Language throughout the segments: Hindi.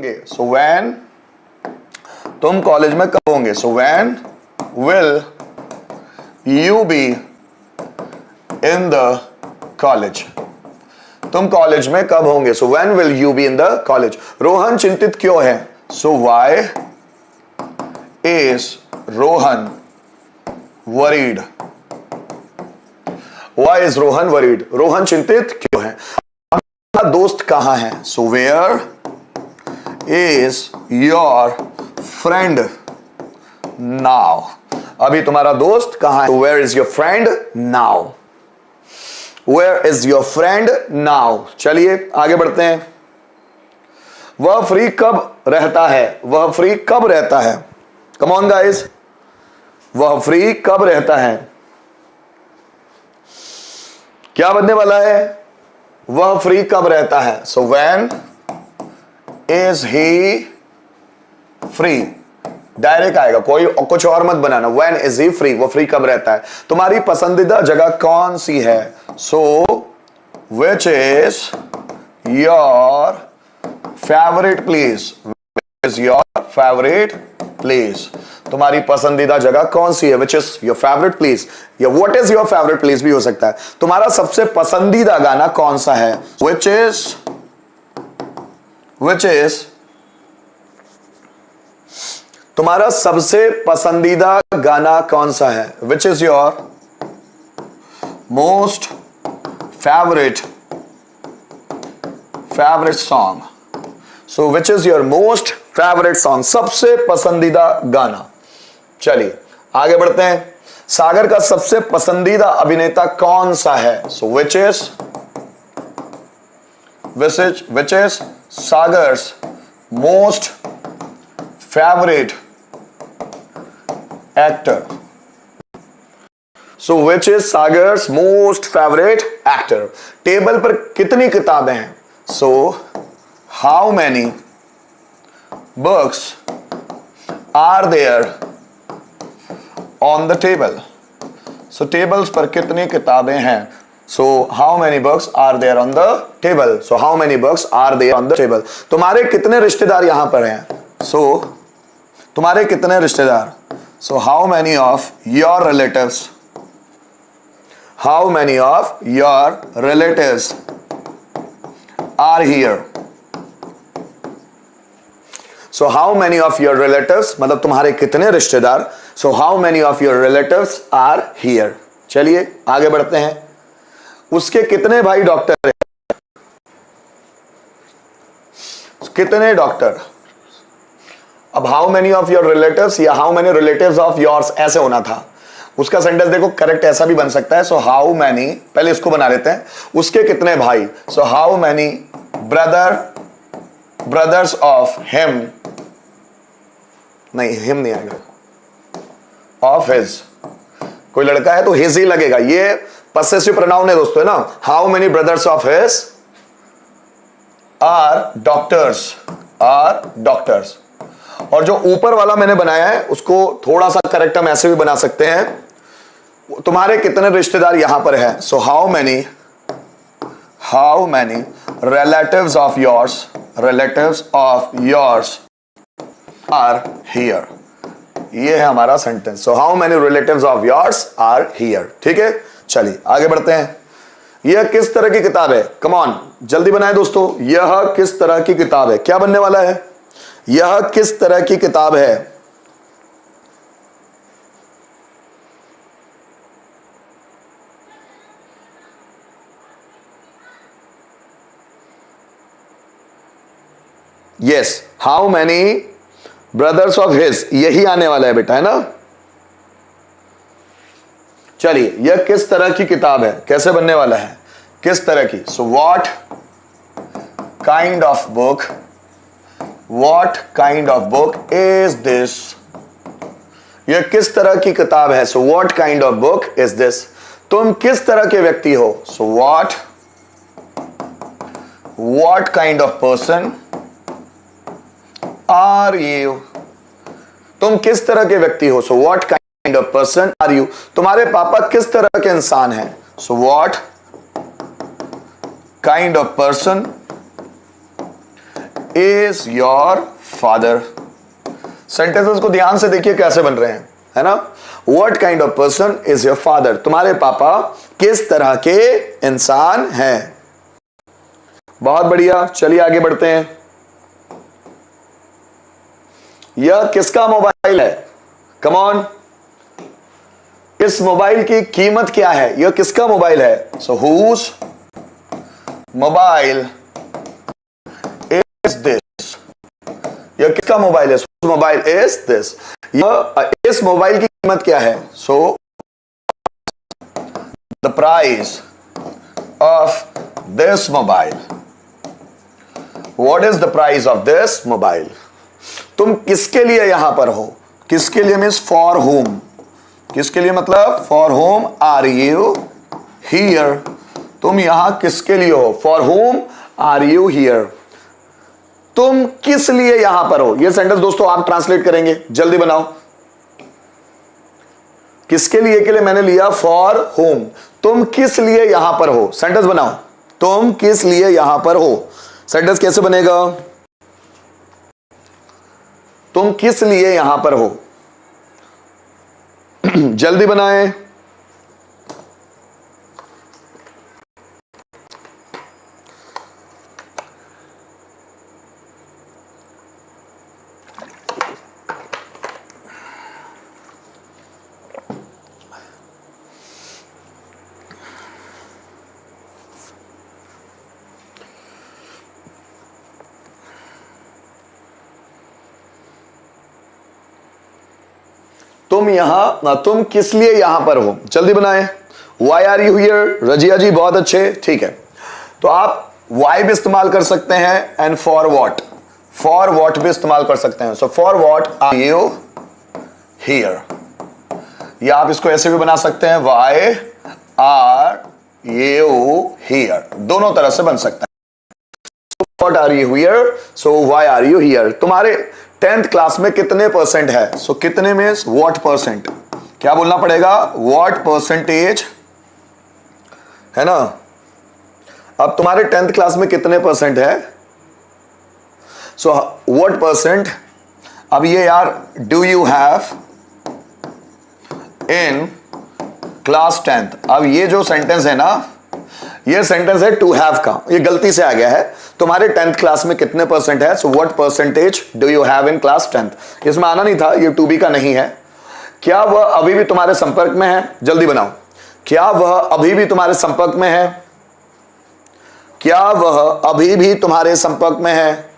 होंगे? सो व्हेन, तुम कॉलेज में कब होंगे? So when will you be in the college? तुम कॉलेज में कब होंगे? So when will you be in the college? Rohan चिंतित क्यों है? So why is Rohan worried? Why is Rohan worried? Rohan चिंतित क्यों है? आपका दोस्त कहां है? So where is your friend now? अभी तुम्हारा दोस्त कहां है? Where is your friend now? Where is your friend now? चलिए आगे बढ़ते हैं। वह फ्री कब रहता है? वह फ्री कब रहता है? कम ऑन गाइस, वह फ्री कब रहता है? क्या बनने वाला है? वह फ्री कब रहता है? So when is he free? Direct आएगा, कोई कुछ और मत बनाना। When is he free? वो फ्री कब रहता है? तुम्हारी पसंदीदा जगह कौन सी है? So which is your favourite place? Is your favourite place? तुम्हारी पसंदीदा जगह कौन सी है? Which is your favourite place या what is your favourite place भी हो सकता है। तुम्हारा सबसे पसंदीदा गाना कौन सा है? विच इज तुम्हारा सबसे पसंदीदा गाना कौन सा है? Which is your most favourite song? So which is your most favourite song? सबसे पसंदीदा गाना। चलिए आगे बढ़ते हैं। सागर का सबसे पसंदीदा अभिनेता कौन सा है? So which is Sagar's most favourite actor? So which is Sagar's most favourite actor? Table पर कितनी किताबें हैं? So how many books are there on the table? So tables पर कितनी किताबें हैं? So how many books are there on the table? So how many books are there on the table? तुम्हारे कितने रिश्तेदार यहां पर हैं? सो तुम्हारे कितने रिश्तेदार? So how many of your relatives? How many of your relatives are here? So how many of your relatives मतलब तुम्हारे कितने रिश्तेदार? So how many of your relatives are here? चलिए आगे बढ़ते हैं। उसके कितने भाई डॉक्टर हैं? कितने डॉक्टर? अब how many of your relatives या how many relatives of yours ऐसे होना था। उसका सेंटेंस देखो करेक्ट ऐसा भी बन सकता है। सो हाउ मेनी, पहले इसको बना लेते हैं। उसके कितने भाई? सो how many brothers of him? नहीं, हिम नहीं आएगा, ऑफ हिज। कोई लड़का है तो हिज ही लगेगा, ये पसेसिव प्रोनाउन है दोस्तों, है ना। How many brothers of his are doctors. और जो ऊपर वाला मैंने बनाया है उसको थोड़ा सा करेक्ट हम ऐसे भी बना सकते हैं। तुम्हारे कितने रिश्तेदार यहां पर हैं? So how many relatives of yours are here? ये है हमारा sentence. So how many relatives of yours are here? ठीक है, चलिए आगे बढ़ते हैं। यह किस तरह की किताब है? कम ऑन, जल्दी बनाए दोस्तों। यह किस तरह की किताब है? क्या बनने वाला है? यह किस तरह की किताब है? Yes, how many brothers of his, यही आने वाला है बेटा, है ना। चलिए, यह किस तरह की किताब है? कैसे बनने वाला है? किस तरह की? So what kind of book is this? यह किस तरह की किताब है? So what kind of book is this? तुम किस तरह के व्यक्ति हो? So what kind of person are you? तुम किस तरह के व्यक्ति हो? So what kind of person are you? तुम्हारे पापा किस तरह के इंसान हैं? So what kind of person is your father. Sentences को ध्यान से देखिए कैसे बन रहे हैं, है ना। What kind of person is your father, तुम्हारे पापा किस तरह के इंसान हैं। बहुत बढ़िया, चलिए आगे बढ़ते हैं। यह किसका मोबाइल है? कम ऑन, इस मोबाइल की कीमत क्या है? यह किसका मोबाइल है? सो हुज मोबाइल इज दिस। यह किसका मोबाइल है? Mobile is this. इस मोबाइल की कीमत क्या है? So the price of this mobile. What is the price of this mobile? तुम किसके लिए यहां पर हो? किसके लिए मीन्स फॉर होम। किसके लिए मतलब for whom are you here. तुम यहां किसके लिए हो? For whom are you here. तुम किस लिए यहां पर हो? यह सेंटेंस दोस्तों आप ट्रांसलेट करेंगे, जल्दी बनाओ। किसके लिए के लिए मैंने लिया फॉर होम। तुम किस लिए यहां पर हो? सेंटेंस बनाओ, तुम किस लिए यहां पर हो। सेंटेंस कैसे बनेगा? तुम किस लिए यहां पर हो? जल्दी बनाएं। तुम किस लिए यहां पर हो? जल्दी बनाएं। Why are you here? Razia ji बहुत अच्छे, ठीक है। तो आप वाई भी इस्तेमाल कर सकते हैं एंड फॉर वॉट भी इस्तेमाल कर सकते हैं। So for what are you here, या आप इसको ऐसे भी बना सकते हैं वाई आर यू हियर, दोनों तरह से बन सकता है। What are you here, so why are you here. तुम्हारे 10th क्लास में कितने परसेंट है? सो कितने में व्हाट परसेंट, क्या बोलना पड़ेगा? व्हाट परसेंटेज, है ना। अब तुम्हारे 10th क्लास में कितने परसेंट है? So what percent. अब ये यार do you have in class 10th। अब ये जो सेंटेंस है ना, ये सेंटेंस है टू हैव का, ये गलती से आ गया है। तुम्हारे 10th क्लास में कितने परसेंट है? So what percentage do you have in class 10th। इसमें आना नहीं था, ये टू बी का नहीं है। क्या वह अभी भी तुम्हारे संपर्क में है? जल्दी बनाओ। क्या वह अभी भी तुम्हारे संपर्क में है? क्या वह अभी भी तुम्हारे संपर्क में है?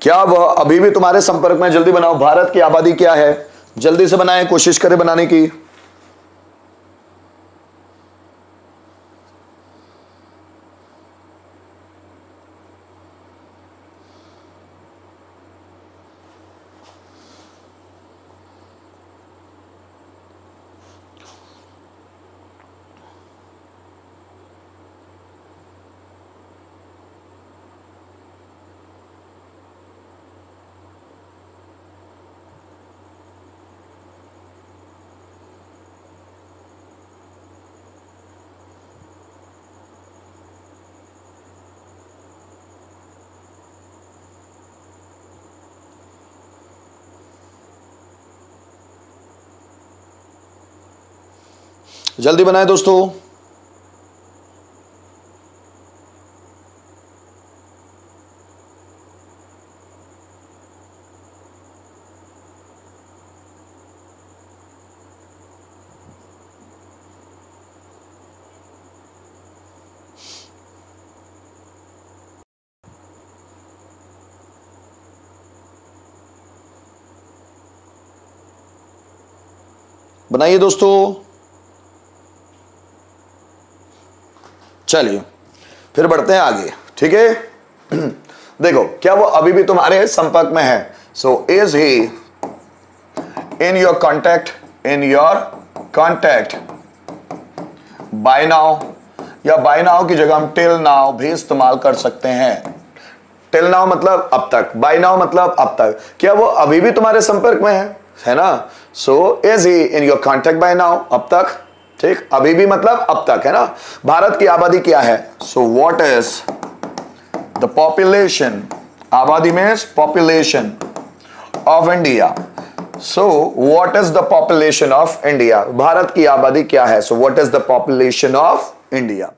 क्या वह अभी भी तुम्हारे संपर्क में? जल्दी बनाओ। भारत की आबादी क्या है? जल्दी से बनाएं, कोशिश करें बनाने की। जल्दी बनाएं दोस्तों। बनाइए दोस्तों। चलिए फिर बढ़ते हैं आगे, ठीक है। देखो, क्या वो अभी भी तुम्हारे संपर्क में है? So is he in your contact by now, या बाय नाउ की जगह हम टिल नाउ भी इस्तेमाल कर सकते हैं। टिल नाउ मतलब अब तक, बाय नाउ मतलब अब तक। क्या वो अभी भी तुम्हारे संपर्क में है? है ना। So is he in your contact by now, अब तक, ठीक, अभी भी मतलब अब तक, है ना। भारत की आबादी क्या है, so what is the population, आबादी में population of India, so what is the population of India, Bharat की आबादी क्या है, so what is the population of India.